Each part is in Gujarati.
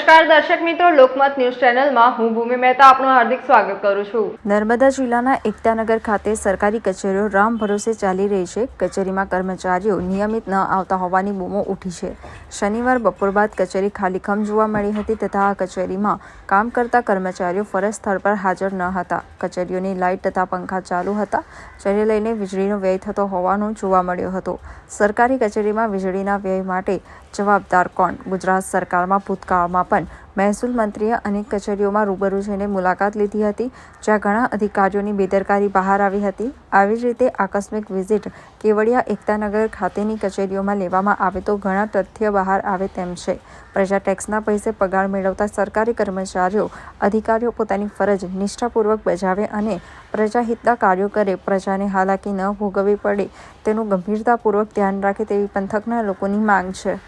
નમસ્કાર દર્શક મિત્રો, લોકમત ન્યૂઝ ચેનલમાં હું ભૂમિ મહેતા આપનું હાર્દિક સ્વાગત કરું છું। નર્મદા જિલ્લાના એકતાનગર ખાતે સરકારી કચેરીઓ રામ ભરોસે ચાલી રહી છે। કચેરીમાં કર્મચારીઓ નિયમિત ન આવતા હોવાની બૂમો ઉઠી છે। શનિવાર બપોર બાદ કચેરી ખાલીખમ જોવા મળી હતી તથા આ કચેરીમાં કામ કરતા કર્મચારીઓ ફરજ સ્થળ પર હાજર ન હતા। કચેરીઓની લાઇટ તથા પંખા ચાલુ હતા, જેને લઈને વીજળીનો વ્યય થતો હોવાનું જોવા મળ્યો હતો। સરકારી કચેરીમાં વીજળીના વ્યય માટે જવાબદાર કોણ? ગુજરાત સરકારમાં ભૂતકાળમાં પણ મહેસૂલ મંત્રીએ અનેક કચેરીઓમાં રૂબરૂ જઈને મુલાકાત લીધી હતી, જ્યાં ઘણા અધિકારીઓની બેદરકારી બહાર આવી હતી। આવી જ રીતે આકસ્મિક વિઝિટ કેવડિયા એકતાનગર ખાતેની કચેરીઓમાં લેવામાં આવે તો ઘણા તથ્ય બહાર આવે તેમ છે। પ્રજા ટેક્સના પૈસે પગાર મેળવતા સરકારી કર્મચારીઓ અધિકારીઓ પોતાની ફરજ નિષ્ઠાપૂર્વક બજાવે અને પ્રજાહિતના કાર્યો કરે, પ્રજાને હાલાકી ન ભોગવવી પડે તેનું ગંભીરતાપૂર્વક ધ્યાન રાખે તેવી પંથકના લોકોની માંગ છે।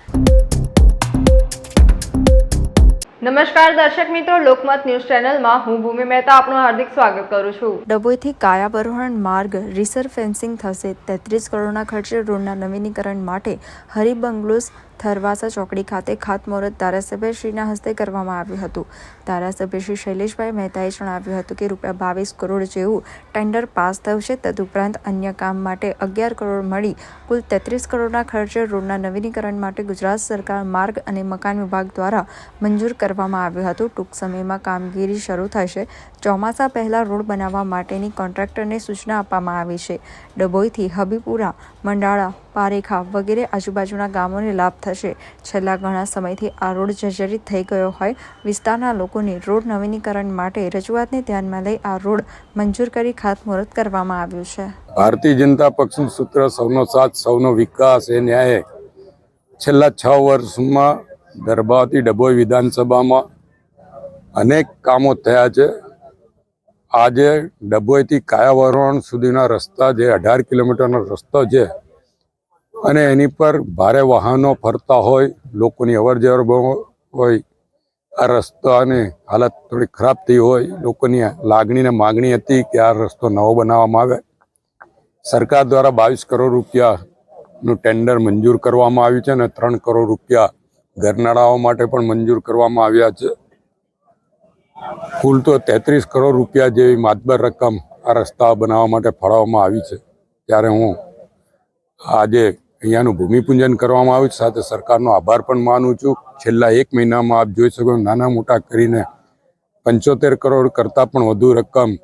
નમસ્કાર દર્શક મિત્રો, લોકમત ન્યૂઝ ચેનલમાં હું ભૂમિ મહેતા આપનું હાર્દિક સ્વાગત કરું છું। ડભોઈથી કાયાબરોહણ માર્ગ રિસર ફેન્સિંગ થશે। 33 કરોડના ખર્ચે રોડના નવીનીકરણ માટે હરિબંગલોઝ થરવાસા ચોકડી ખાતે ખાતમુહૂર્ત ધારાસભ્યશ્રીના હસ્તે કરવામાં આવ્યું હતું। ધારાસભ્ય શ્રી શૈલેષભાઈ મહેતાએ જણાવ્યું હતું કે ₹22 કરોડ જેવું ટેન્ડર પાસ થયું છે। તદુપરાંત અન્ય કામ માટે 11 કરોડ મળી કુલ 33 કરોડના ખર્ચે રોડના નવીનીકરણ માટે ગુજરાત સરકાર માર્ગ અને મકાન વિભાગ દ્વારા મંજૂર કરવામાં આવ્યું હતું। ટૂંક સમયમાં કામગીરી શરૂ થશે। ચોમાસા પહેલા રોડ બનાવવા માટેની કોન્ટ્રાક્ટરને સૂચના આપવામાં આવી છે। ડભોઈથી હબીપુરા, મંડાળા, પારેખા વગેરે આજુબાજુના ગામોને લાભ થશે। છેલ્લા ઘણા સમયથી આ રોડ જર્જરિત થઈ ગયો હોય વિસ્તારના લોકોની રોડ નવીનીકરણ માટે રજૂઆતને ધ્યાનમાં લઈ આ રોડ મંજૂર કરી ખાતમુહૂર્ત કરવામાં આવ્યું છે। ભારતીય જનતા પક્ષનું સૂત્ર સૌનો સાથ સૌનો વિકાસ એ ન્યાય છેલ્લા 6 વર્ષમાં ગર્ભાવતી ડભોઈ વિધાનસભામાં અનેક કામો થયા છે। આજે ડભોઈથી કાયાવરોહણ સુધીના રસ્તા જે 18 કિલોમીટરનો રસ્તો છે અને એની પર ભારે વાહનો ફરતા હોય, લોકોની અવરજવર હોય, આ રસ્તાની હાલત થોડી ખરાબ થઈ હોય, લોકોની લાગણીને માગણી હતી કે આ રસ્તો નવો બનાવવામાં આવે। સરકાર દ્વારા 22 કરોડ રૂપિયાનું ટેન્ડર મંજૂર કરવામાં આવ્યું છે અને 3 કરોડ રૂપિયા ઘરનાળાઓ માટે પણ મંજૂર કરવામાં આવ્યા છે। કુલ તો 33 કરોડ રૂપિયા જેવી માતબર રકમ આ રસ્તા બનાવવા માટે ફાળવવામાં આવી છે। ત્યારે હું આજે અહીંયાનું ભૂમિપૂજન કરવામાં આવ્યું છે, સાથે સરકારનો આભાર પણ માનું છું। છેલ્લા 1 મહિનામાં આપ જોઈ શકો નાના મોટા કરીને 75 કરોડ કરતાં પણ વધુ રકમ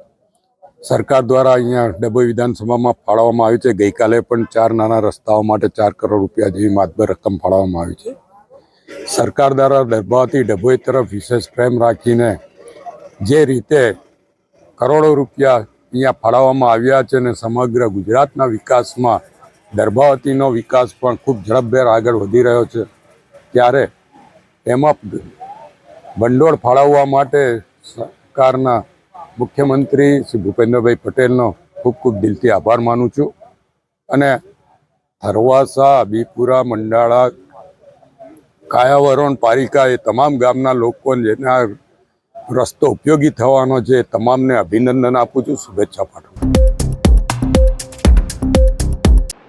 સરકાર દ્વારા અહીંયા ડભોઈ વિધાનસભામાં ફાળવવામાં આવી છે। ગઈકાલે પણ 4 નાના રસ્તાઓ માટે 4 કરોડ રૂપિયા જેવી માતબર રકમ ફાળવવામાં આવી છે। સરકાર દ્વારા ગર્ભાવતી ડભોઈ તરફ વિશેષ પ્રેમ રાખીને જે રીતે કરોડો રૂપિયા અહીંયા ફાળવવામાં આવ્યા છે અને સમગ્ર ગુજરાતના વિકાસમાં ગર્ભાવતીનો વિકાસ પણ ખૂબ ઝડપભેર આગળ વધી રહ્યો છે, ત્યારે એમાં ભંડોળ ફાળવવા માટે સરકારના મુખ્યમંત્રી શ્રી ભૂપેન્દ્રભાઈ પટેલનો ખૂબ ખૂબ દિલથી આભાર માનું છું। અને થરવાસા, હબીપુરા, મંડાળા, કાયાવરોહણ, પારિકા એ તમામ ગામના લોકોને જેના રસ્તો ઉપયોગી થવાનો છે તમામને અભિનંદન આપું છું, શુભેચ્છા પાઠવું।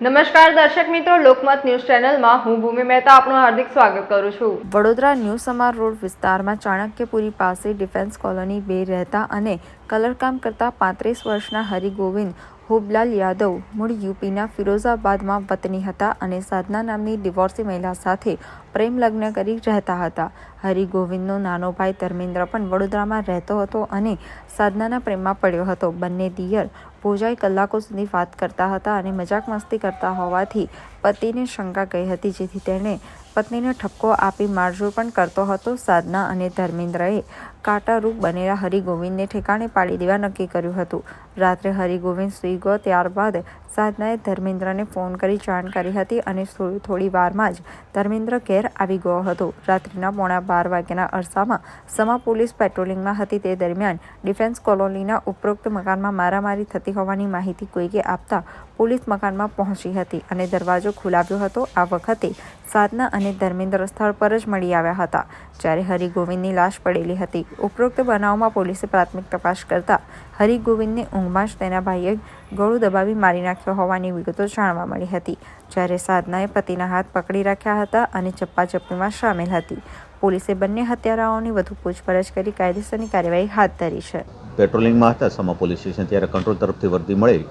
નમસ્કાર દર્શક મિત્રો, લોકમત ન્યૂઝ ચેનલમાં હું ભૂમિ મહેતા આપનું હાર્દિક સ્વાગત કરું છું। વડોદરા ન્યૂ સમાર રોડ વિસ્તારમાં ચાણક્યપુરી પાસે ડિફેન્સ કોલોની 2 રહેતા અને કલરકામ કરતા 35 વર્ષના હરિગોવિંદ હુબલાલ યાદવ મૂળ યુપીના ફિરોઝાબાદમાં વતની હતા અને સાધના નામની ડિવોર્સી મહિલા સાથે પ્રેમ લગ્ન કરી રહેતા હતા। હરિગોવિંદનો નાનો ભાઈ ધર્મેન્દ્ર પણ વડોદરામાં રહેતો હતો અને સાધનાના પ્રેમમાં પડ્યો હતો। બંને દિયર ભોજાઈ કલાકો સુધી વાત કરતા હતા અને મજાક મસ્તી કરતા હોવાથી પતિને શંકા ગઈ હતી, જેથી તેણે પત્નીને ઠપકો આપી મારઝૂડ પણ કરતો હતો। સાધના અને ધર્મેન્દ્રએ કાંટારૂપ બનેલા હરિગોવિંદને ઠેકાણે પાડી દેવા નક્કી કર્યું હતું। રાત્રે હરિગોવિંદ સૂઈ ગયો, ત્યારબાદ સાધનાએ ધર્મેન્દ્રને ફોન કરી જાણ કરી હતી અને થોડી વારમાં જ ધર્મેન્દ્ર ઘેર આવી ગયો હતો। રાત્રિના 11:15 વાગ્યાના અરસામાં સમા પોલીસ પેટ્રોલિંગમાં હતી, તે દરમિયાન ડિફેન્સ કોલોનીના ઉપરોક્ત મકાનમાં મારામારી થતી હોવાની માહિતી કોઈકે આપતા પોલીસ મકાનમાં પહોંચી હતી અને દરવાજો ખોલાવ્યો હતો। આ વખતે સાધના અને ધર્મેન્દ્ર સ્થળ પર જ મળી આવ્યા હતા, જ્યારે હરિગોવિંદની લાશ પડેલી હતી। ઉપરોક્ત બનાવમાં પોલીસે પ્રાથમિક તપાસ કરતા હરિગોવિંદને ઊંઘમાં જ તેના ભાઈએ ગળું દબાવી મારી નાખ્યો હોવાની વિગતો જાણવા મળી હતી, જ્યારે સાધનાએ પતિના હાથ પકડી રાખ્યા હતા અને ઝપાઝપીમાં સામેલ હતી. પોલીસે બંને હત્યારાઓની વધુ પૂછપરછ કરી કાયદેસરની કાર્યવાહી હાથ ધરી છે. પેટ્રોલિંગમાં હતા સમા પોલીસ સ્ટેશન, ત્યારે કંટ્રોલ તરફથી વર્દી મળી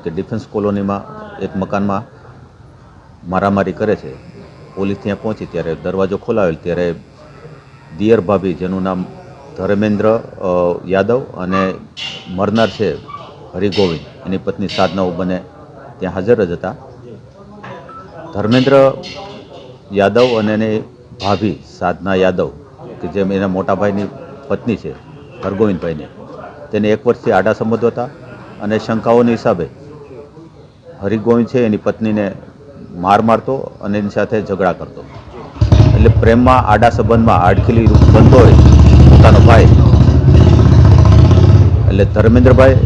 કે ડિફેન્સ કોલોનીમાં એક મકાનમાં મારામારી કરે છે. પોલીસ ત્યાં પહોંચી ત્યારે દરવાજો ખોલાવેલ ત્યારે દિયર ભાભી, જેનું નામ ધર્મેન્દ્ર યાદવ અને મરનાર છે હરિગોવિંદ, એની પત્ની સાધનાઓ બંને ત્યાં હાજર જ હતા. ધર્મેન્દ્ર યાદવ અને એની ભાભી સાધના યાદવ, કે જેમ એના મોટા ભાઈની પત્ની છે હરગોવિંદભાઈને, તેને 1 વર્ષથી આડા સંબંધો હતા અને શંકાઓની હિસાબે હરિગોવિંદ છે એની પત્નીને માર મારતો અને એની સાથે ઝઘડા કરતો. એટલે પ્રેમમાં, આડા સંબંધમાં આડખીલી બનતો હોય પોતાનો ભાઈ, એટલે ધર્મેન્દ્રભાઈ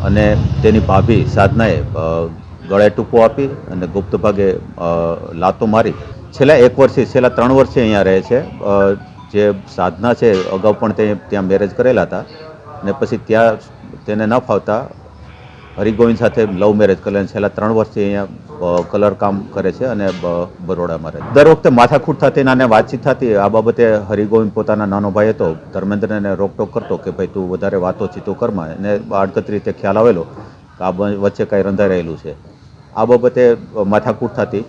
અને તેની ભાભી સાધનાએ ગળે ટૂંકો આપી અને ગુપ્ત ભાગે લાતો મારી. છેલ્લા 1 વર્ષથી, છેલ્લા 3 વર્ષથી અહીંયા રહે છે. જે સાધના છે અગાઉ પણ ત્યાં મેરેજ કરેલા હતા અને પછી ત્યાં તેને ન ફાવતા હરિગોવિંદ સાથે લવ મેરેજ કરેલા. છેલ્લા 3 વર્ષથી અહીંયા કલર કામ કરે છે અને બરોડામાં રહે. દર વખતે માથાકૂટ થતી અને વાતચીત થતી. આ બાબતે હરિગોવિંદ પોતાના નાનો ભાઈ હતો ધર્મેન્દ્રને રોકટોક કરતો કે ભાઈ તું વધારે વાતો ચીતો કરમાં. એને આડકતરી રીતે ખ્યાલ આવેલો કે આ વચ્ચે કાંઈ રંધાઈ રહેલું છે. આ બાબતે માથાકૂટ થતી.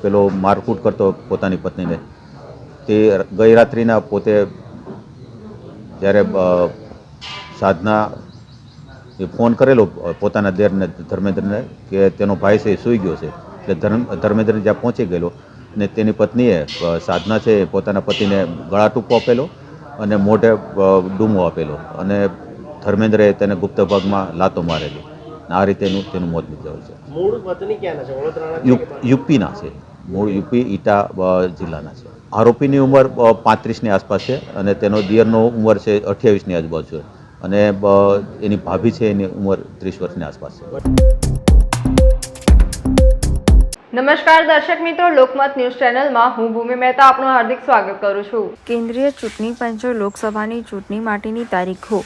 પેલો મારકૂટ કરતો પોતાની પત્નીને. તે ગઈ રાત્રિના પોતે જ્યારે સાધના એ ફોન કરેલો પોતાના દેરને ધર્મેન્દ્રને કે તેનો ભાઈ છે એ સૂઈ ગયો છે. એટલે ધર્મેન્દ્ર જ્યાં પહોંચી ગયેલો અને તેની પત્નીએ સાધના છે પોતાના પતિને ગળા ટૂંકો આપેલો અને મોઢે ડૂમો આપેલો અને ધર્મેન્દ્રએ તેને ગુપ્ત ભાગમાં લાતો મારેલી. આ રીતે તેનું મોત નીપજ્યું છે. મૂળ વતની ક્યાંના છે? વડોદરાના યુપીના છે. મૂળ યુપી ઈટા જિલ્લાના છે. આરોપીની ઉંમર 35ની આસપાસ છે અને તેનો દિયરનો ઉંમર છે 28ની આજુબાજુ છે અને એની ભાભી છે એની ઉંમર 30 વર્ષની આસપાસ છે. નમસ્કાર દર્શક મિત્રો, લોકમત ન્યૂઝ ચેનલમાં હું ભૂમિ મહેતા આપનું હાર્દિક સ્વાગત કરું છું. કેન્દ્રીય ચૂંટણી પંચે લોકસભાની ચૂંટણી માટેની તારીખો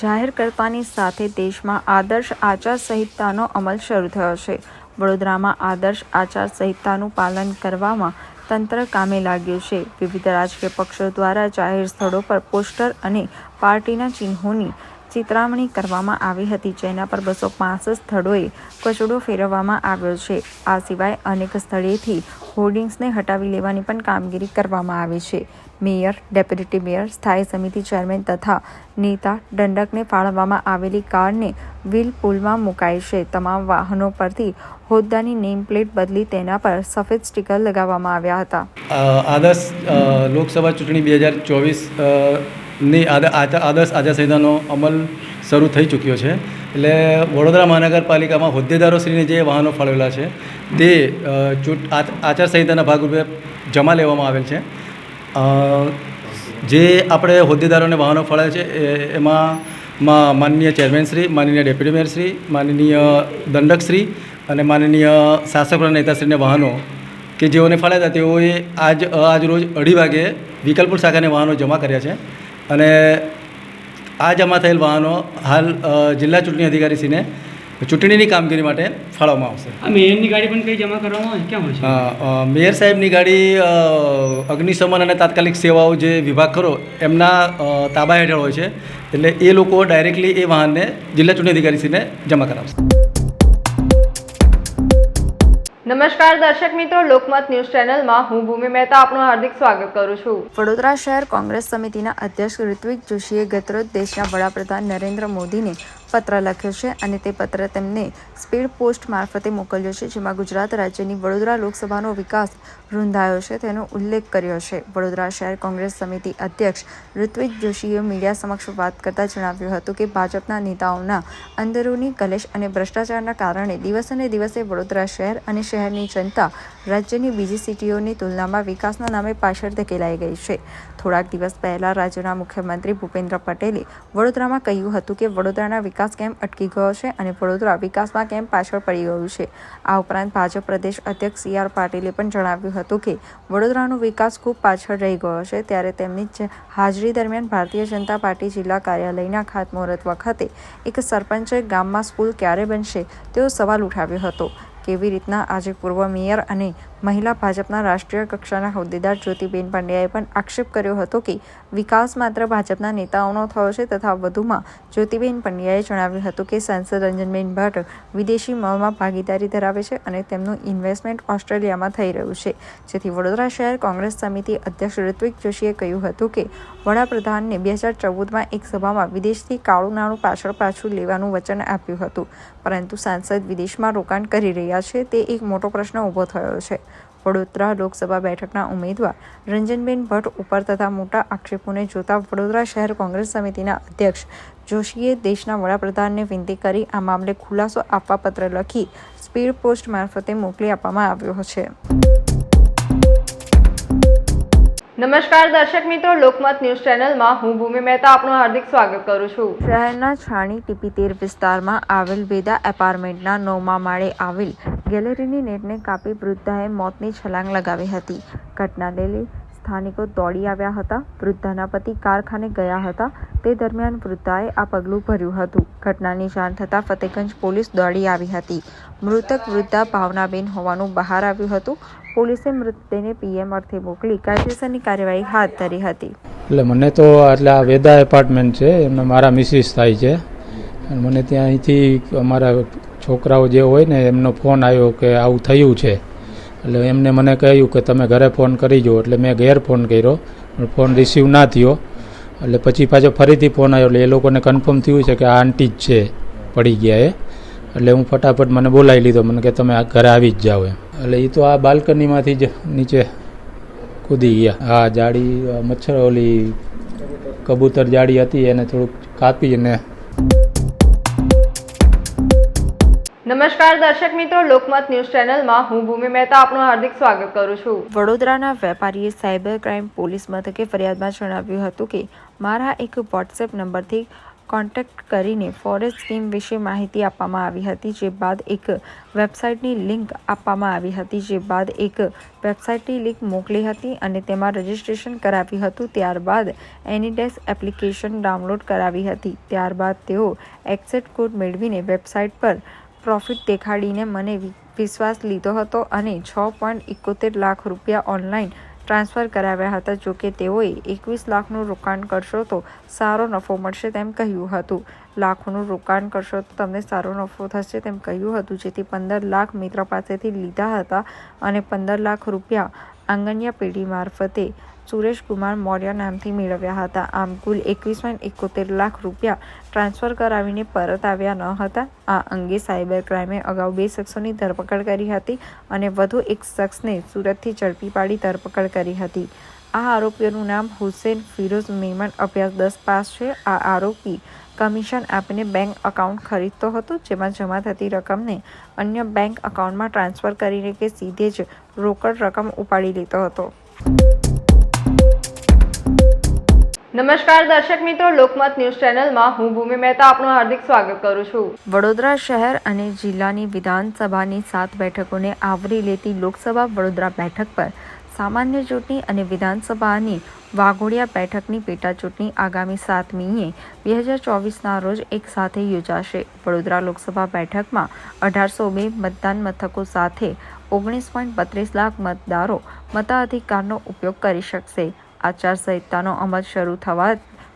જાહેર કરતાની સાથે દેશમાં આદર્શ આચાર સંહિતાનો અમલ શરૂ થયો છે. વડોદરામાં આદર્શ આચાર સંહિતાનું પાલન કરવામાં તંત્ર કામે લાગ્યું છે. વિવિધ રાજકીય પક્ષો દ્વારા જાહેર સ્થળો પર પોસ્ટર અને પાર્ટીના ચિહ્નોની ચિતરામણી કરવામાં આવી હતી, જેના પર 265 સ્થળોએ કચરો ફેરવવામાં આવ્યો છે. આ સિવાય અનેક સ્થળેથી હોર્ડિંગ્સને હટાવી લેવાની પણ કામગીરી કરવામાં આવી છે. મેયર, ડેપ્યુટી મેયર, સ્થાયી સમિતિ ચેરમેન તથા નેતા દંડકને ફાળવવામાં આવેલી કાર્ડને વ્હીલ પુલમાં મુકાઈ છે. તમામ વાહનો પરથી હોદ્દાની નેમ પ્લેટ બદલી તેના પર સફેદ સ્ટીકર લગાવવામાં આવ્યા હતા. આદર્શ લોકસભા ચૂંટણી 2024ની આદર્શ આચાર સંહિતાનો અમલ શરૂ થઈ ચૂક્યો છે. એટલે વડોદરા મહાનગરપાલિકામાં હોદ્દેદારોશ્રીને જે વાહનો ફાળવેલા છે તે આચાર સંહિતાના ભાગરૂપે જમા લેવામાં આવેલ છે. જે આપણે હોદ્દેદારોને વાહનો ફાળવે છે એમાં માનનીય ચેરમેનશ્રી, માનનીય ડેપ્યુટી મેયરશ્રી, માનનીય દંડકશ્રી અને માનનીય શાસક નેતાશ્રીને વાહનો કે જેઓને ફાળવ્યા હતા તેઓએ આજ રોજ 2:30 વાગે વિકલપુર શાખાને વાહનો જમા કર્યા છે અને આ જમા થયેલ વાહનો હાલ જિલ્લા ચૂંટણી અધિકારીશ્રીને ચૂંટણીની કામગીરી માટે ફાળવવામાં આવશે. આ મેયરની ગાડી પણ કઈ જમા કરવામાં આવે ક્યાં હોય છે? મેયર સાહેબની ગાડી અગ્નિશમન અને તાત્કાલિક સેવાઓ જે વિભાગ ખરો એમના તાબા હેઠળ હોય છે. એટલે એ લોકો ડાયરેક્ટલી એ વાહનને જિલ્લા ચૂંટણી અધિકારીશ્રીને જમા કરાવશે. નમસ્કાર દર્શક મિત્રો, લોકમત ન્યૂઝ ચેનલમાં હું ભૂમિ મહેતા આપનું હાર્દિક સ્વાગત કરું છું. વડોદરા શહેર કોંગ્રેસ સમિતિના અધ્યક્ષ ઋત્વિક જોશીએ ગતરોજ દેશના વડાપ્રધાન નરેન્દ્ર મોદીને પત્ર લખ્યો છે અને તે પત્ર તેમને સ્પીડ પોસ્ટ મારફતે મોકલ્યો છે, જેમાં ગુજરાત રાજ્યની વડોદરા લોકસભાનો વિકાસ રૂંધાયો છે તેનો ઉલ્લેખ કર્યો છે. વડોદરા શહેર કોંગ્રેસ સમિતિ અધ્યક્ષ ઋત્વિક જોશીએ મીડિયા સમક્ષ વાત કરતા જણાવ્યું હતું કે ભાજપના નેતાઓના અંદરૂની કલેશ અને ભ્રષ્ટાચારના કારણે દિવસે ને દિવસે વડોદરા શહેર અને શહેરની જનતા રાજ્યની બીજી સિટીઓની તુલનામાં વિકાસના નામે પાછળ ધકેલાઈ ગઈ છે. થોડાક દિવસ પહેલા રાજ્યના મુખ્યમંત્રી ભૂપેન્દ્ર પટેલે વડોદરામાં કહ્યું હતું કે વડોદરાના વિકાસ વિકાસ કેમ અટકી ગયો છે અને વડોદરા વિકાસમાં કેમ પાછળ પડી ગયું છે. આ ઉપરાંત ભાજપ પ્રદેશ અધ્યક્ષ CR પાટીલે પણ જણાવ્યું હતું કે વડોદરાનો વિકાસ ખૂબ પાછળ રહી ગયો છે. ત્યારે તેમની જ હાજરી દરમિયાન ભારતીય જનતા પાર્ટી જિલ્લા કાર્યાલયના ખાતમુહૂર્ત વખતે એક સરપંચે ગામમાં સ્કૂલ ક્યારે બનશે તેવો સવાલ ઉઠાવ્યો હતો. કેવી રીતના આજે પૂર્વ મેયર અને મહિલા ભાજપના રાષ્ટ્રીય કક્ષાના હોદ્દેદાર જ્યોતિબેન પંડ્યાએ પણ આક્ષેપ કર્યો હતો કે વિકાસ માત્ર ભાજપના નેતાઓનો થયો છે. તથા વધુમાં જ્યોતિબેન પંડ્યાએ જણાવ્યું હતું કે સાંસદ રંજનબેન ભટ્ટ વિદેશી મળમાં ભાગીદારી ધરાવે છે અને તેમનું ઇન્વેસ્ટમેન્ટ ઓસ્ટ્રેલિયામાં થઈ રહ્યું છે. જેથી વડોદરા શહેર કોંગ્રેસ સમિતિ અધ્યક્ષ ઋત્વિક જોશીએ કહ્યું હતું કે વડાપ્રધાનને 2014માં એક સભામાં વિદેશથી કાળું નાણું પાછું લેવાનું વચન આપ્યું હતું, પરંતુ સાંસદ વિદેશમાં રોકાણ કરી રહ્યા છે તે એક મોટો પ્રશ્ન ઊભો થયો છે. વડોદરા લોકસભા બેઠકના ઉમેદવાર રંજનબેન ભટ્ટ ઉપર થતા મોટા આક્ષેપોને જોતા વડોદરા શહેર કોંગ્રેસ સમિતિના અધ્યક્ષ જોશીએ દેશના વડાપ્રધાનને વિનંતી કરી આ મામલે ખુલાસો આપવા પત્ર લખી સ્પીડ પોસ્ટ મારફતે મોકલી આપવામાં આવ્યો છે. નમસ્કાર દર્શક મિત્રો, લોકમત ન્યૂઝ ચેનલમાં હું ભૂમિ મહેતા આપનું હાર્દિક સ્વાગત કરું છું. શહેરના છાણી ટીપી 13 વિસ્તારમાં આવેલ વેદા એપાર્ટમેન્ટના 9મા માળે આવેલ ગેલેરીની નેટને કાપી વૃદ્ધાએ મોતની છલાંગ લગાવી હતી. ઘટનાને લઈ સ્થાનિકો દોડી આવ્યા હતા. વૃદ્ધાના પતિ કારખાને ગયા હતા તે દરમિયાન વૃદ્ધાએ આ પગલું ભર્યું હતું. ઘટનાની જાણ થતાં ફતેગંજ પોલીસ દોડી આવી હતી. મૃતક વૃદ્ધા ભાવનાબેન હોવાનું બહાર આવ્યું હતું. પોલીસે મૃતદેહને PM અર્થે મોકલી કાયદેસરની કાર્યવાહી હાથ ધરી હતી. એટલે મને તો એટલે આ વેદા એપાર્ટમેન્ટ છે, એમને મારા મિસિસ થાય છે. મને ત્યાં અહીંથી અમારા છોકરાઓ જે હોય ને એમનો ફોન આવ્યો કે આવું થયું છે. એટલે એમને મને કહ્યું કે તમે ઘરે ફોન કરી જો. એટલે મેં ઘેર ફોન કર્યો, ફોન રિસીવ ના થયો. એટલે પછી પાછો ફરીથી ફોન આવ્યો. એટલે એ લોકોને કન્ફર્મ થયું છે કે આ આંટી જ છે પડી ગયા એ. એટલે હું ફટાફટ મને બોલાવી લીધો, મને કે તમે આ ઘરે આવી જ જાઓ એમ. એટલે એ તો આ બાલ્કનીમાંથી જ નીચે કૂદી ગયા. હા, જાળી મચ્છર ઓલી કબૂતર જાળી હતી એને થોડુંક કાપીને. નમસ્કાર દર્શક મિત્રો, લોકમત ન્યૂઝ ચેનલમાં હું ભૂમિ મહેતા આપનું હાર્દિક સ્વાગત કરું છું. વડોદરાના વેપારીએ સાયબર ક્રાઇમ પોલીસ મથકે ફરિયાદમાં જણાવ્યું હતું કે મારા એક વોટ્સએપ નંબરથી કોન્ટેક્ટ કરીને ફોરેસ્ટ સ્કીમ વિશે માહિતી આપવામાં આવી હતી. જે બાદ એક વેબસાઇટની લિંક આપવામાં આવી હતી. જે બાદ એક વેબસાઇટની લિંક મોકલી હતી અને તેમાં રજિસ્ટ્રેશન કરાવ્યું હતું. ત્યારબાદ એનીડેસ એપ્લિકેશન ડાઉનલોડ કરાવી હતી. ત્યારબાદ તેઓ એક્સેટ કોડ મેળવીને વેબસાઇટ પર પ્રોફિટ દેખાડીને મને વિશ્વાસ લીધો હતો અને 6.71 લાખ રૂપિયા ઓનલાઈન ટ્રાન્સફર કરાવ્યા હતા. જોકે તેઓએ 21 લાખનું રોકાણ કરશો તો સારો નફો મળશે તેમ કહ્યું હતું. લાખોનું રોકાણ કરશો તો તમને સારો નફો થશે તેમ કહ્યું હતું. જેથી 15 લાખ મિત્ર પાસેથી લીધા હતા અને 15 લાખ રૂપિયા આંગણિયા પેઢી મારફતે સુરેશકુમાર મૌર્ય નામથી મેળવ્યા હતા. આમ કુલ 21.71 લાખ રૂપિયા ટ્રાન્સફર કરાવીને પરત આવ્યા ન હતા. આ અંગે સાયબર ક્રાઇમે અગાઉ 2 શખ્સોની ધરપકડ કરી હતી અને વધુ એક શખ્સને સુરતથી ઝડપી પાડી ધરપકડ કરી હતી. આ આરોપીઓનું નામ હુસેન ફિરોઝ મેમન, અભ્યાસ 10 પાસ છે. આ આરોપી કમિશન આપીને બેંક એકાઉન્ટ ખરીદતો હતો, જેમાં જમા થતી રકમને અન્ય બેંક એકાઉન્ટમાં ટ્રાન્સફર કરીને કે સીધે જ રોકડ રકમ ઉપાડી લેતો હતો. નમસ્કાર દર્શક મિત્રો, લોકમત ન્યૂઝ ચેનલમાં હું ભૂમિ મહેતા આપનું હાર્દિક સ્વાગત કરું છું. વડોદરા શહેર અને જિલ્લાની વિધાનસભાની 7 બેઠકોને આવરી લેતી લોકસભા વડોદરા બેઠક પર સામાન્ય ચૂંટણી અને વિધાનસભાની વાઘોડિયા બેઠકની પેટા ચૂંટણી આગામી 7મી 2024ના રોજ એક સાથે યોજાશે. વડોદરા લોકસભા બેઠકમાં 1802 મતદાન મથકો સાથે 19.32 લાખ મતદારો મતાધિકારનો ઉપયોગ કરી શકશે. આચારસંહિતાનો અમલ શરૂ થવા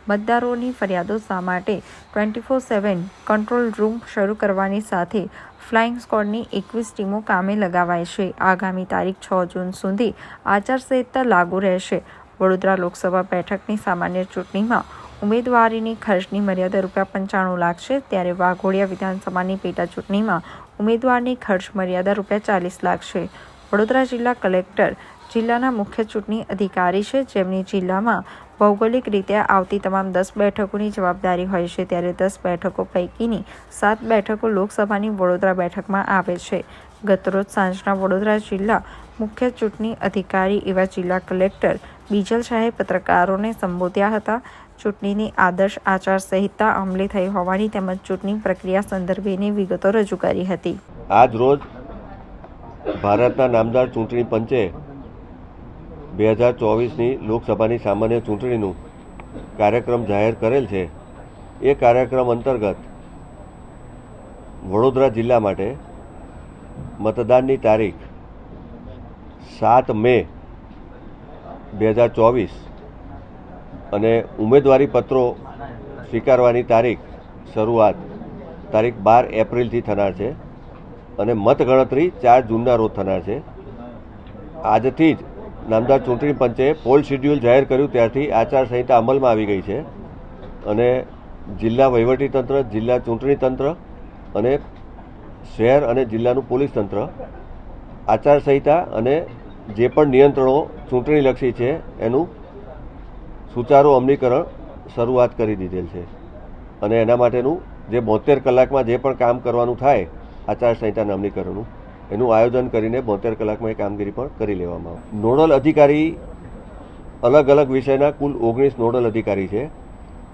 મતદારોની ફરિયાદો શા માટે 24/7 કંટ્રોલ રૂમ શરૂ કરવાની સાથે ફ્લાઇંગ સ્ક્વોડની 21 ટીમો કામે લગાવાય છે. આગામી તારીખ 6 જૂન સુધી આચારસંહિતા લાગુ રહેશે. વડોદરા લોકસભા બેઠકની સામાન્ય ચૂંટણીમાં ઉમેદવારીની ખર્ચની મર્યાદા ₹95 લાખ છે. ત્યારે વાઘોડિયા વિધાનસભાની પેટા ચૂંટણીમાં ઉમેદવારની ખર્ચ મર્યાદા ₹40 લાખ છે. વડોદરા જિલ્લા કલેક્ટર જિલ્લાના મુખ્ય ચૂંટણી અધિકારી છે, જેમની જિલ્લામાં ભૌગોલિક રીતે આવતી તમામ 10 બેઠકોની જવાબદારી હોય છે. ત્યારે 10 બેઠકો પૈકીની 7 બેઠકો લોકસભાની વડોદરા બેઠકમાં આવે છે. ગતરોજ સાંજના વડોદરા જિલ્લા મુખ્ય ચૂંટણી અધિકારી એવા જિલ્લા કલેક્ટર બીજલ શાહે પત્રકારોને સંબોધ્યા હતા. ચૂંટણીની આદર્શ આચારસંહિતા અમલી થઈ હોવાની તેમજ ચૂંટણી પ્રક્રિયા સંદર્ભેની વિગતો રજૂ કરી હતી. આજ રોજ ભારતના નામદાર ચૂંટણી પંચે 2024ની લોકસભાની સામાન્ય ચૂંટણીનું કાર્યક્રમ જાહેર કરેલ છે. એ કાર્યક્રમ અંતર્ગત વડોદરા જિલ્લા માટે મતદાનની તારીખ 7 મે 2024 અને ઉમેદવારી પત્રો સ્વીકારવાની શરૂઆત તારીખ 12 એપ્રિલથી થનાર છે અને મતગણતરી 4 જૂનના રોજ થનાર છે. આજથી જ નામદાર ચૂંટણી પંચે પોલ શેડ્યુલ જાહેર કર્યું ત્યારથી આચારસંહિતા અમલમાં આવી ગઈ છે અને જિલ્લા વહીવટીતંત્ર, જિલ્લા ચૂંટણી તંત્ર અને શહેર અને જિલ્લાનું પોલીસ તંત્ર આચારસંહિતા અને જે પણ નિયંત્રણો ચૂંટણીલક્ષી છે એનું સુચારુ અમલીકરણ શરૂઆત કરી દીધેલ છે અને એના માટેનું જે 72 કલાકમાં જે પણ કામ કરવાનું થાય આચારસંહિતાના અમલીકરણનું એનું આયોજન કરીને 72 કલાકમાં એ કામગીરી પણ કરી લેવામાં આવે. નોડલ અધિકારી અલગ અલગ વિષયના કુલ 19 નોડલ અધિકારી છે.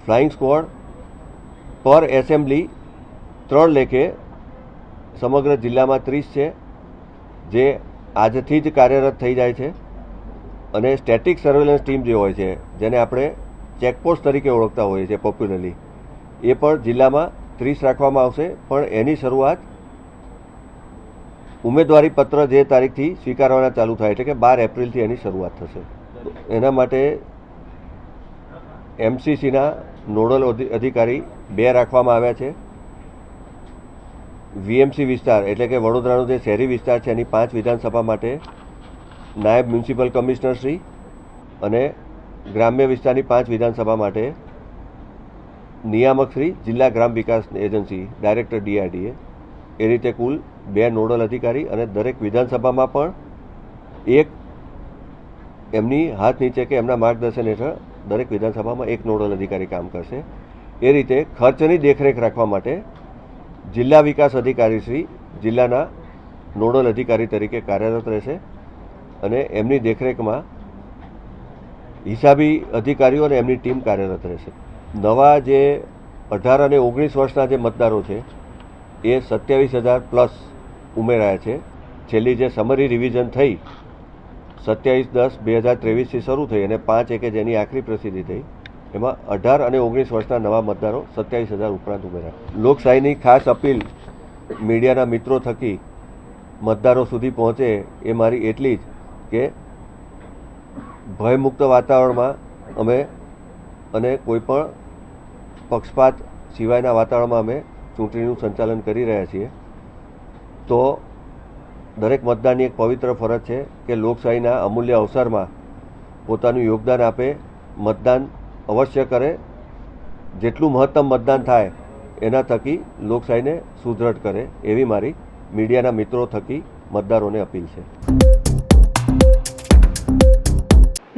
ફ્લાઇંગ સ્ક્વોડ પર એસેમ્બલી 3 લેખે સમગ્ર જિલ્લામાં 30 છે જે આજથી જ કાર્યરત થઈ જાય છે અને સ્ટેટિક સર્વેલન્સ ટીમ જે હોય છે જેને આપણે ચેકપોસ્ટ તરીકે ઓળખતા હોઈએ છીએ પોપ્યુલરલી, એ પણ જિલ્લામાં 30 રાખવામાં આવશે. પણ એની શરૂઆત ઉમેદવારી પત્ર જે તારીખથી સ્વીકારવાના ચાલુ થાય એટલે કે 12 એપ્રિલથી એની શરૂઆત થશે. એના માટે એમસીસીના નોડલ અધિકારી 2 રાખવામાં આવ્યા છે. વીએમસી વિસ્તાર એટલે કે વડોદરાનો જે શહેરી વિસ્તાર છે એની 5 વિધાનસભા માટે નાયબ મ્યુનિસિપલ કમિશનર શ્રી અને ગ્રામ્ય વિસ્તારની 5 વિધાનસભા માટે નિયામક શ્રી, જિલ્લા ગ્રામ વિકાસ એજન્સી ડાયરેક્ટર DRDA. એ રીતે કુલ 2 નોડલ અધિકારી અને દરેક વિધાનસભામાં પણ એક એમની હાથ નીચે કે એમના માર્ગદર્શન હેઠળ દરેક વિધાનસભામાં એક નોડલ અધિકારી કામ કરશે. એ રીતે ખર્ચની દેખરેખ રાખવા માટે જિલ્લા વિકાસ અધિકારી શ્રી જિલ્લાના નોડલ અધિકારી તરીકે કાર્યરત રહેશે અને એમની દેખરેખમાં હિસાબી અધિકારીઓ અને એમની ટીમ કાર્યરત રહેશે. નવા જે 18 અને 19 વર્ષના જે મતદારો છે એ 27,000+ ઉમેરાયા છે. છેલ્લી જે સમરી રિવિઝન થઈ 27/10/2023થી શરૂ થઈ અને 5/1 જેની આખરી પ્રસિદ્ધિ થઈ એમાં 18 અને 19 વર્ષના નવા મતદારો 27,000 ઉપરાંત ઉમેર્યા. લોકશાહીની ખાસ અપીલ મીડિયાના મિત્રો થકી મતદારો સુધી પહોંચે એ મારી એટલી જ કે ભયમુક્ત વાતાવરણમાં અમે અને કોઈપણ પક્ષપાત સિવાયના વાતાવરણમાં અમે ચૂંટણીનું સંચાલન કરી રહ્યા છીએ. તો દરેક મતદારની એક પવિત્ર ફરજ છે કે લોકશાહીના અમૂલ્ય અવસરમાં પોતાનું યોગદાન આપે, મતદાન અવશ્ય કરે. જેટલું મહત્તમ મતદાન થાય એના થકી લોકશાહીને સુદૃઢ કરે એવી મારી મીડિયાના મિત્રો થકી મતદારોને અપીલ છે.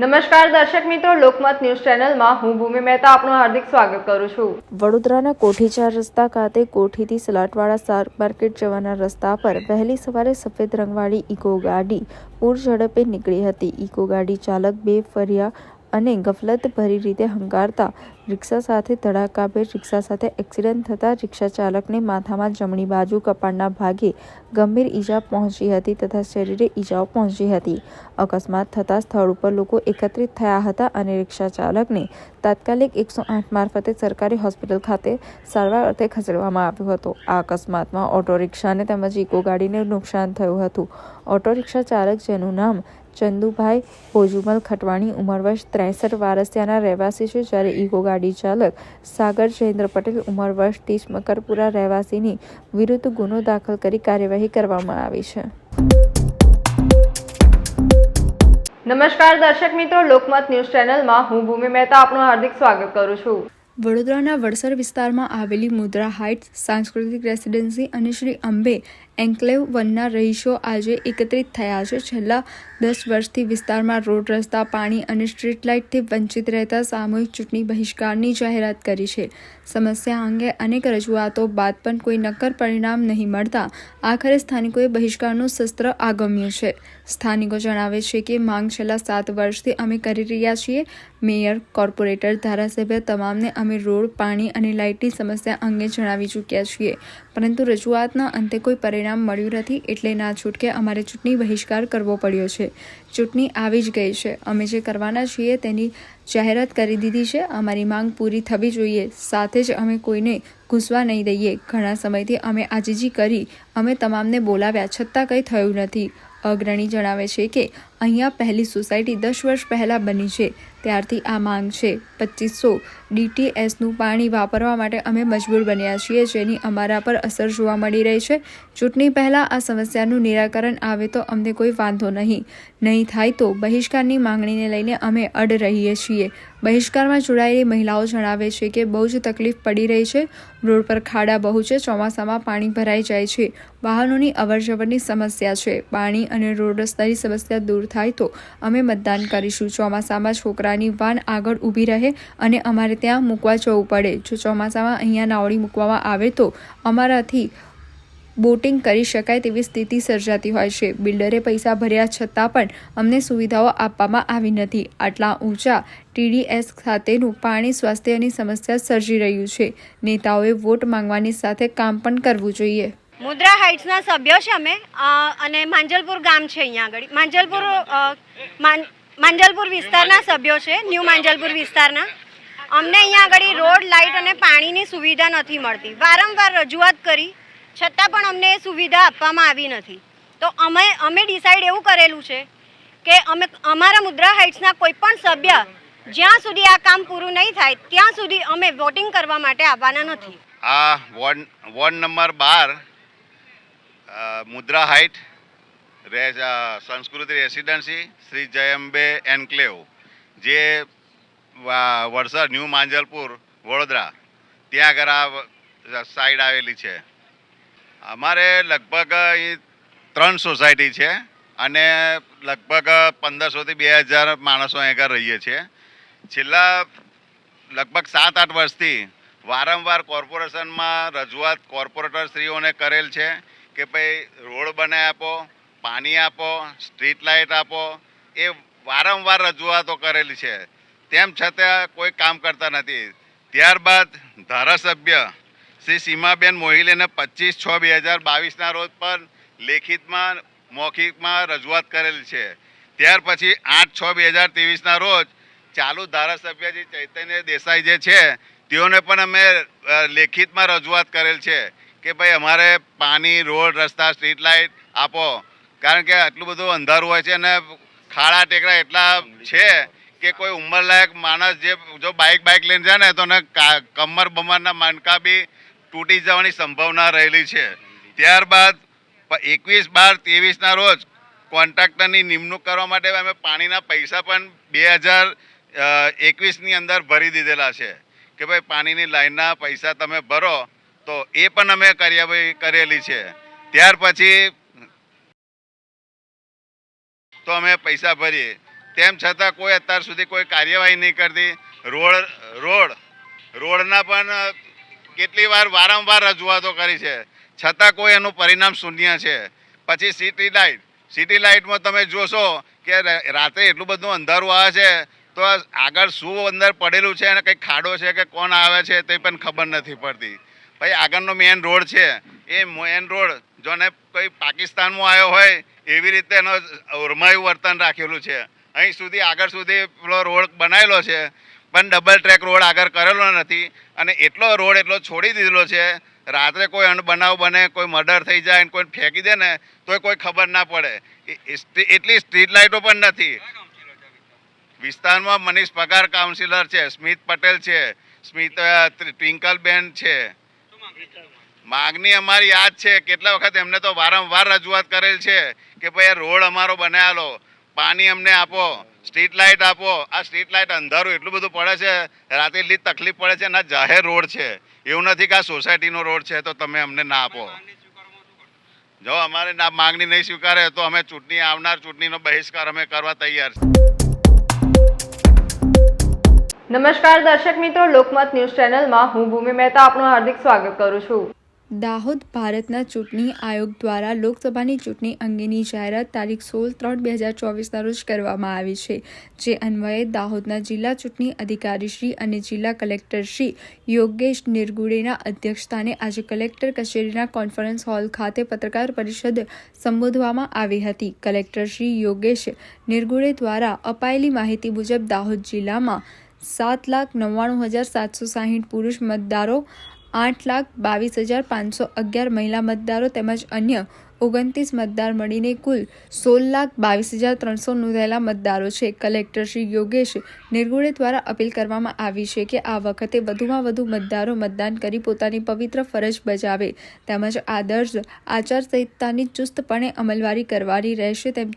નમસ્કાર દર્શક મિત્રો, લોકમત ન્યૂઝ ચેનલમાં હું ભૂમિ મહેતા આપનું હાર્દિક સ્વાગત કરું છું. વડોદરાના કોઠી 4 રસ્તા ખાતે કોઠીથી સલાટવાડા શાક માર્કેટ જવાના રસ્તા પર વહેલી સવારે સફેદ રંગવાળી ઇકો ગાડી પૂર ઝડપે નીકળી હતી. ઇકો ગાડી ચાલક બેફરિયા અને ગફલતભરી રીતે હંકારતા રિક્ષા સાથે ધડાકાભેર રિક્ષા સાથે એક્સિડન્ટ થતાં રિક્ષા ચાલકને માથામાં જમણી બાજુ કપાળના ભાગે ગંભીર ઈજા પહોંચી હતી તથા શરીરે ઈજાઓ પહોંચી હતી. અકસ્માત થતાં સ્થળ ઉપર લોકો એકત્રિત થયા હતા અને રિક્ષા ચાલકને તાત્કાલિક 108 મારફતે સરકારી હોસ્પિટલ ખાતે સારવાર અર્થે ખસેડવામાં આવ્યો હતો. આ અકસ્માતમાં ઓટો રિક્ષાને તેમજ ઇકો ગાડીને નુકસાન થયું હતું. ઓટો રિક્ષા ચાલક જેનું નામ ચંદુભાઈ પોજુમલ ખટવાણી ઉંમર વર્ષ 63 વારસિયાના રહેવાસી છે, જ્યારે ઇકો ગાડી ચાલક સાગર જયેન્દ્ર પટેલ ઉંમર વર્ષ 30 મકરપુરા રહેવાસીની વિરુદ્ધ ગુનો દાખલ કરી કાર્યવાહી કરવામાં આવી છે. નમસ્કાર દર્શક મિત્રો, લોકમત ન્યૂઝ ચેનલમાં હું ભૂમિ મહેતા આપનું હાર્દિક સ્વાગત કરું છું. વડોદરાના વડસર વિસ્તારમાં આવેલી મુદ્રા હાઇટ્સ સાંસ્કૃતિક રેસિડેન્સી અને શ્રી અંબે એન્કલેવ 1ના રહીશો આજે એકત્રિત થયા છે. છેલ્લા 10 વર્ષથી વિસ્તારમાં રોડ, રસ્તા, પાણી અને સ્ટ્રીટ લાઇટથી વંચિત રહેતા સામૂહિક ચૂંટણી બહિષ્કારની જાહેરાત કરી છે. સમસ્યા અંગે અનેક રજૂઆતો બાદ પણ કોઈ નક્કર પરિણામ નહીં મળતા આખરે સ્થાનિકોએ બહિષ્કારનું શસ્ત્ર આગમ્યું છે. સ્થાનિકો જણાવે છે કે માંગ છેલ્લા 7 વર્ષથી અમે કરી રહ્યા છીએ. મેયર, કોર્પોરેટર, ધારાસભ્ય તમામને અમે રોડ, પાણી અને લાઇટની સમસ્યા અંગે જણાવી ચૂક્યા છીએ, પરંતુ રજૂઆતના અંતે કોઈ પરિણામ મળ્યું નથી. એટલે ના છૂટકે અમારે ચૂંટણી બહિષ્કાર કરવો પડ્યો છે. ચૂંટણી આવી જ ગઈ છે. અમે જે કરવાના છીએ તેની જાહેરાત કરી દીધી છે. અમારી માંગ પૂરી થવી જોઈએ. સાથે જ અમે કોઈને ઘૂસવા નહીં દઈએ. ઘણા સમયથી અમે આજીજી કરી, અમે તમામને બોલાવ્યા, છતાં કંઈ થયું નથી. અગ્રણી જણાવે છે કે અહીંયા પહેલી સોસાયટી 10 વર્ષ પહેલાં બની છે. ત્યારથી આ માંગ છે. 2500 DTSનું પાણી વાપરવા માટે અમે મજબૂર બન્યા છીએ, જેની અમારા પર અસર જોવા મળી રહી છે. ચૂંટણી પહેલાં આ સમસ્યાનું નિરાકરણ આવે તો અમને કોઈ વાંધો નહીં. નહીં થાય તો બહિષ્કારની માંગણીને લઈને અમે અડ રહીએ છીએ. બહિષ્કારમાં જોડાયેલી મહિલાઓ જણાવે છે કે બહુ જ તકલીફ પડી રહી છે. રોડ પર ખાડા બહુ છે. ચોમાસામાં પાણી ભરાઈ જાય છે. વાહનોની અવરજવરની સમસ્યા છે. પાણી અને રોડ રસ્તાની સમસ્યા દૂર થાય તો અમે મતદાન કરીશું. ચોમાસામાં છોકરાની વાન આગળ ઊભી રહે અને અમારે ત્યાં મૂકવા જવું પડે. જો ચોમાસામાં અહીંયા નાવડી મૂકવામાં આવે તો અમારાથી બોટિંગ કરી શકાય તેવી સ્થિતિ સર્જાતી હોય છે. બિલ્ડરે પૈસા ભર્યા છતાં પણ અમને સુવિધાઓ આપવામાં આવી નથી. આટલા ઊંચા TDS ખાતેનું પાણી સ્વાસ્થ્યની સમસ્યા સર્જી રહ્યું છે. નેતાઓએ વોટ માંગવાની સાથે કામ પણ કરવું જોઈએ. મુદ્રા હાઇટ્સના સભ્યો છે અમે, અને માંજલપુર ગામ છે અહીંયા આગળ. માંજલપુર વિસ્તારના સભ્યો છે, ન્યૂ માંજલપુર વિસ્તારના. અમને અહીંયા આગળ રોડ, લાઇટ અને પાણીની સુવિધા નથી મળતી. વારંવાર રજૂઆત કરી છતાં પણ અમને એ સુવિધા આપવામાં આવી નથી. તો અમે ડિસાઇડ એવું કરેલું છે કે અમે અમારા મુદ્રા હાઇટ્સના કોઈ પણ સભ્ય જ્યાં સુધી આ કામ પૂરું નહીં થાય ત્યાં સુધી અમે વોટિંગ કરવા માટે આવવાના નથી. આ વોર્ડ નંબર 12 મુદ્રા હાઇટ સંસ્કૃતિ રેસિડેન્સી શ્રી જયંબે એન્કલેવ, જે વડસર ન્યૂ માંજલપુર વડોદરા ત્યાં આગળ આ સાઈડ આવેલી છે. અમારે લગભગ અહીં 3 સોસાયટી છે અને લગભગ 1500 થી 2000 માણસો અહીં આગળ રહીએ છીએ. છેલ્લા લગભગ 7-8 વર્ષથી વારંવાર કોર્પોરેશનમાં રજૂઆત કોર્પોરેટરશ્રીઓને કરેલ છે કે ભાઈ રોડ બનાવી આપો, પાણી આપો, સ્ટ્રીટ લાઇટ આપો. એ વારંવાર રજૂઆતો કરેલી છે, તેમ છતાં કોઈ કામ કરતા નથી. ત્યારબાદ ધારાસભ્ય શ્રી સીમાબેન મોહિલેને 25/6/2022ના રોજ પર લેખિતમાં મૌખિકમાં રજૂઆત કરેલી છે. ત્યાર પછી 8/6/2023ના રોજ ચાલુ ધારાસભ્યજી ચૈતન્ય દેસાઈ જે છે તેઓને પણ અમે લેખિતમાં રજૂઆત કરેલ છે કે ભાઈ અમારે પાણી, રોડ, રસ્તા, સ્ટ્રીટ લાઇટ આપો. કારણ કે આટલું બધું અંધારું હોય છે અને ખાડા ટેકરા એટલા છે કે કોઈ ઉંમરલાયક માણસ જો બાઇક લઈને જાય ને તો કમર બમરના માનકા બી તૂટી જવાની સંભાવના રહેલી છે. ત્યારબાદ 21/12/23ના રોજ કોન્ટ્રાક્ટરની નિમણૂક કરવા માટે અમે પાણીના પૈસા પણ 2021ની અંદર ભરી દીધેલા છે કે ભાઈ પાણીની લાઈનના પૈસા તમે ભરો, તો એ પણ અમે કરેલી છે. ત્યાર પછી તો અમે પૈસા ભરીએ, તેમ છતાં કોઈ અત્યાર સુધી કોઈ કાર્યવાહી નહીં કરતી. રોડના પણ કેટલી વાર વારંવાર રજૂઆતો કરી છે, છતાં કોઈ એનું પરિણામ શૂન્ય છે. પછી સિટી લાઇટમાં તમે જોશો કે રાત્રે એટલું બધું અંધારું આવે છે તો આગળ શું અંદર પડેલું છે અને કંઈક ખાડો છે કે કોણ આવે છે તે પણ ખબર નથી પડતી. પછી આગળનો મેઇન રોડ છે, એ મેઇન રોડ જોને કોઈ પાકિસ્તાનમાં આવ્યો હોય એવી રીતે એનો ઓરમાયું વર્તન રાખેલું છે. અહીં સુધી આગળ સુધી પેલો રોડ બનાવેલો છે પણ ડબલ ટ્રેક રોડ આગળ કરેલો નથી અને રોડ એટલો છોડી દીધેલો છે. રાત્રે કોઈ અણબનાવ બને, કોઈ મર્ડર થઈ જાય, કોઈ ફેંકી દે ને તો કોઈ ખબર ના પડે. એટલી સ્ટ્રીટ લાઇટો પણ નથી. વિસ્તારમાં મનીષ પગાર કાઉન્સિલર છે, સ્મિત પટેલ છે, ટ્વિંકલબેન છે. માગણી અમારી યાદ છે, કેટલા વખત એમને તો વારંવાર રજૂઆત કરેલ છે કે ભાઈ રોડ અમારો બનાવેલો, પાણી અમને આપો, સ્ટ્રીટ લાઇટ આપો. આ સ્ટ્રીટ લાઇટ અંધારું એટલું બધું પડે છે, રાતે એટલી તકલીફ પડે છે. ના જાહેર રોડ છે, એવું નથી કે આ સોસાયટીનો રોડ છે તો તમે અમને ના આપો. જો અમારે માંગણી નહીં સ્વીકારે તો અમે આવનાર ચૂંટણીનો બહિષ્કાર અમે કરવા તૈયાર છીએ. નમસ્કાર દર્શક મિત્રો, લોકમત ન્યૂઝ ચેનલમાં હું ભૂમિ મહેતા આપનું હાર્દિક સ્વાગત કરું છું. દાહોદ ભારતના ચૂંટણી આયોગ દ્વારા લોકસભાની ચૂંટણી અંગેની જાહેરાત તારીખ 16/3/2024ના રોજ કરવામાં આવી છે. જે અન્વયે દાહોદના જિલ્લા ચૂંટણી અધિકારી શ્રી અને જિલ્લા કલેક્ટર શ્રી યોગેશ નિરગુડેના અધ્યક્ષસ્થાને આજે કલેક્ટર કચેરીના કોન્ફરન્સ હોલ ખાતે પત્રકાર પરિષદ સંબોધવામાં આવી હતી. કલેક્ટર શ્રી યોગેશ નિરગુડે દ્વારા અપાયેલી માહિતી મુજબ દાહોદ જિલ્લામાં 7,99,760 પુરુષ મતદારો, 8,22,511 મહિલા મતદારો તેમજ અન્ય 29 મતદાર મળીને કુલ 16,22,300 નોંધાયેલા મતદારો છે. કલેક્ટર શ્રી યોગેશ નિરગુડે દ્વારા અપીલ કરવામાં આવી છે કે આ વખતે વધુમાં વધુ મતદારો મતદાન કરી પોતાની પવિત્ર ફરજ બજાવે તેમજ આદર્શ આચારસંહિતાની ચુસ્તપણે અમલવારી કરવાની રહેશે તેમ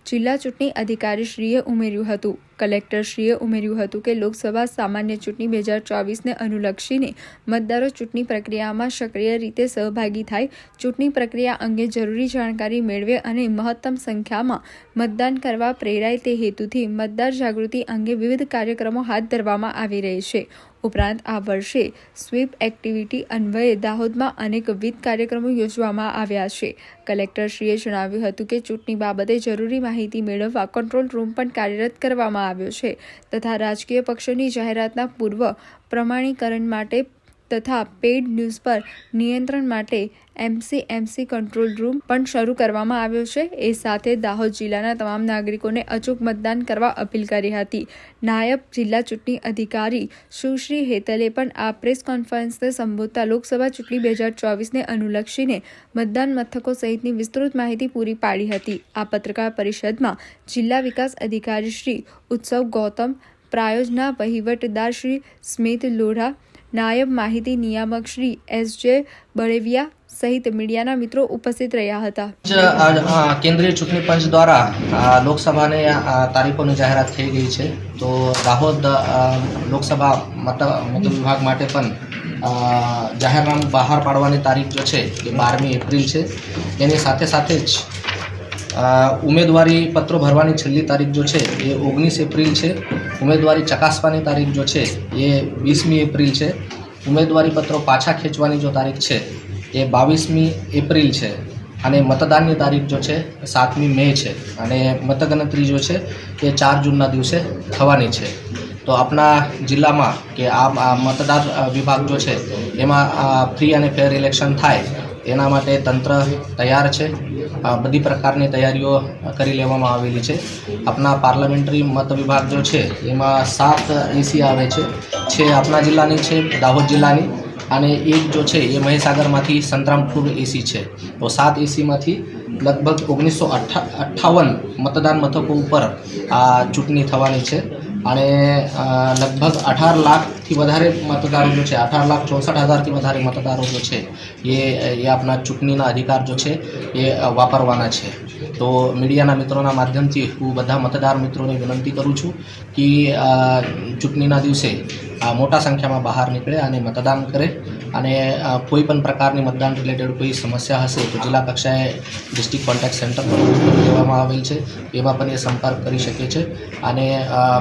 જિલ્લા ચૂંટણી અધિકારીશ્રીએ ઉમેર્યું હતું. કલેક્ટરશ્રીએ ઉમેર્યું હતું કે લોકસભા સામાન્ય ચૂંટણી 2024ને અનુલક્ષીને મતદારો ચૂંટણી પ્રક્રિયામાં સક્રિય રીતે સહભાગી થાય, ચૂંટણી પ્રક્રિયા અંગે જરૂરી જાણકારી મેળવે અને મહત્તમ સંખ્યામાં મતદાન કરવા પ્રેરાય તે હેતુથી મતદાર જાગૃતિ અંગે વિવિધ કાર્યક્રમો હાથ ધરવામાં આવી રહી છે. ઉપરાંત આ વર્ષે સ્વીપ એક્ટિવિટી અન્વયે દાહોદમાં અનેકવિધ કાર્યક્રમો યોજવામાં આવ્યા છે. કલેક્ટરશ્રીએ જણાવ્યું હતું કે ચૂંટણી બાબતે જરૂરી માહિતી મેળવવા કંટ્રોલ રૂમ પણ કાર્યરત કરવામાં આવ્યો છે તથા રાજકીય પક્ષોની જાહેરાતના પૂર્વ પ્રમાણીકરણ માટે તથા પેઇડ ન્યૂઝ પર નિયંત્રણ માટે એમસી કંટ્રોલ રૂમ પણ શરૂ કરવામાં આવ્યો છે. એ સાથે દાહોદ જિલ્લાના તમામ નાગરિકોને અચૂક મતદાન કરવા અપીલ કરી હતી. નાયબ જિલ્લા ચૂંટણી અધિકારી સુશ્રી હેતલે પણ આ પ્રેસ કોન્ફરન્સને સંબોધતા લોકસભા ચૂંટણી 2024ને અનુલક્ષીને મતદાન મથકો સહિતની વિસ્તૃત માહિતી પૂરી પાડી હતી. આ પત્રકાર પરિષદમાં જિલ્લા વિકાસ અધિકારી શ્રી ઉત્સવ ગૌતમ, પ્રાયોજના વહીવટદાર શ્રી સ્મિત લોઢા, નાયબ માહિતી નિયામક શ્રી એસ.જે. બળેવિયા સહિત મીડિયાના મિત્રો ઉપસ્થિત રહ્યા હતા. કેન્દ્રીય ચૂંટણી પંચ દ્વારા લોકસભાની તારીખોની જાહેરાત થઈ ગઈ છે. તો દાહોદ લોકસભા મત વિભાગ માટે પણ જાહેરનામું બહાર પાડવાની તારીખ જો છે એ 12મી એપ્રિલ છે. એની સાથે સાથે જ ઉમેદવારી પત્રો ભરવાની છેલ્લી તારીખ જો છે એ 19 એપ્રિલ છે. ઉમેદવારી ચકાસવાની તારીખ જો છે એ 20મી એપ્રિલ છે. ઉમેદવારી પત્રો પાછા ખેંચવાની જો તારીખ છે એ 22મી એપ્રિલ છે અને મતદાનની તારીખ જો છે 7મી મે છે અને મતગણતરી જો છે એ 4 જૂનના દિવસે થવાની છે. તો આપણા જિલ્લામાં કે આ મતદાર વિભાગ જો છે એમાં ફ્રી અને ફેર ઇલેક્શન થાય એના માટે તંત્ર તૈયાર છે. બધી પ્રકારની તૈયારીઓ કરી લેવામાં આવેલી છે. આપણા પાર્લામેન્ટરી મત વિભાગ જો છે એમાં 7 એસી આવે છે. 6 આપણા જિલ્લાની છે, દાહોદ જિલ્લાની, અને એક જો છે એ મહીસાગરમાંથી સંતરામપુર એસી છે. તો 7 એસીમાંથી લગભગ 1958 મતદાન મથકો ઉપર આ ચૂંટણી થવાની છે અને લગભગ 18 લાખથી વધારે મતદારો જો છે, 18,64,000થી વધારે મતદારો જો છે એ આપણા ચૂંટણીના અધિકાર જો છે એ વાપરવાના છે. તો મીડિયાના મિત્રોના માધ્યમથી હું બધા મતદાર મિત્રોને વિનંતી કરું છું કે ચૂંટણીના દિવસે મોટા સંખ્યામાં બહાર નીકળે અને મતદાન કરે અને કોઈ પણ પ્રકારની મતદાન રિલેટેડ કોઈ સમસ્યા હશે તો જિલ્લા કક્ષાએ ડિસ્ટ્રિક્ટ કોન્ટેક્ટ સેન્ટર લેવામાં આવેલ છે. એમાં પણ એ સંપર્ક કરી શકે છે અને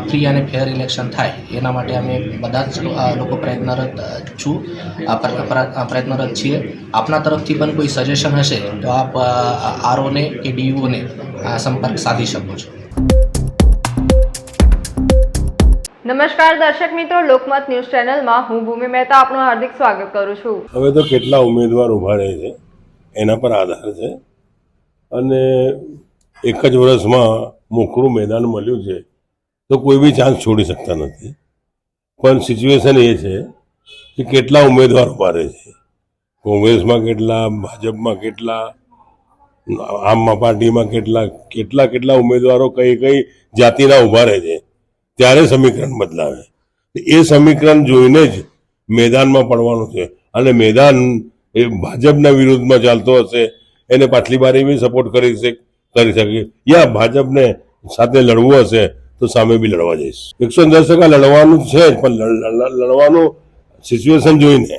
ફ્રી અને ફેર ઇલેક્શન થાય એના માટે અમે બધા જ લોકો પ્રયત્નરત છીએ. આપના તરફથી પણ કોઈ સજેશન હશે તો આપ આરઓને કે ડીયુઓને સંપર્ક સાધી શકો છો. નમસ્કાર દર્શક મિત્રો, લોકમત ન્યૂઝ ચેનલમાં હું ભૂમિ મહેતા આપનું હાર્દિક સ્વાગત કરું છું. હવે તો કેટલા ઉમેદવાર ઉભા રહે છે એના પર આધાર છે અને એક જ વર્ષમાં મોખરું મેદાન મળ્યું છે તો કોઈ બી ચાન્સ છોડી શકતા નથી. પણ સિચ્યુએશન એ છે કે કેટલા ઉમેદવાર ઉભા રહે છે. કોંગ્રેસમાં કેટલા, ભાજપમાં કેટલા, આમ પાર્ટીમાં કેટલા ઉમેદવારો કઈ જાતિના ઉભા રહે છે ત્યારે સમીકરણ બદલાવે. એ સમીકરણ જોઈને જ મેદાનમાં પડવાનું છે અને મેદાન એ ભાજપના વિરુદ્ધમાં ચાલતો હશે એને પાછલી બારી બી સપોર્ટ કરી શકે યા ભાજપને સાથે લડવું હશે તો સામે બી લડવા જઈશ. 110% લડવાનું છે જ, પણ લડવાનું સિચ્યુએશન જોઈને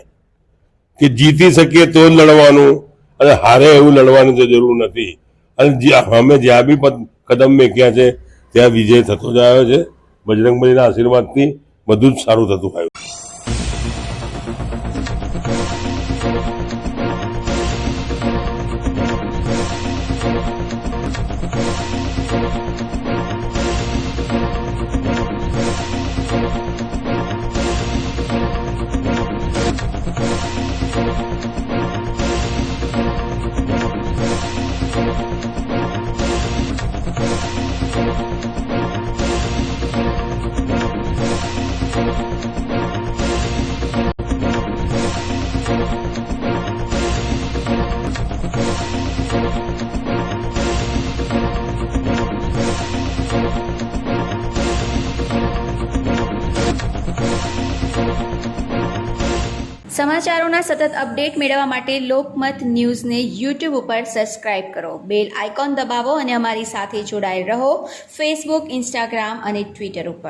કે જીતી શકીએ તો જ લડવાનું અને હારે એવું લડવાની તો જરૂર નથી. અને અમે જ્યાં બી કદમ મેક્યા છે ત્યાં વિજય થતો જ આવ્યો છે. બજરંગબલીના આશીર્વાદથી બધું જ સારું થતું આવ્યું. સમાચારોના સતત અપડેટ મેળવવા માટે લોકમત ન્યૂઝને યુટ્યુબ ઉપર સબસ્ક્રાઇબ કરો, બેલ આઇકોન દબાવો અને અમારી સાથે જોડાયેલ રહો ફેસબુક, ઇન્સ્ટાગ્રામ અને ટ્વિટર ઉપર.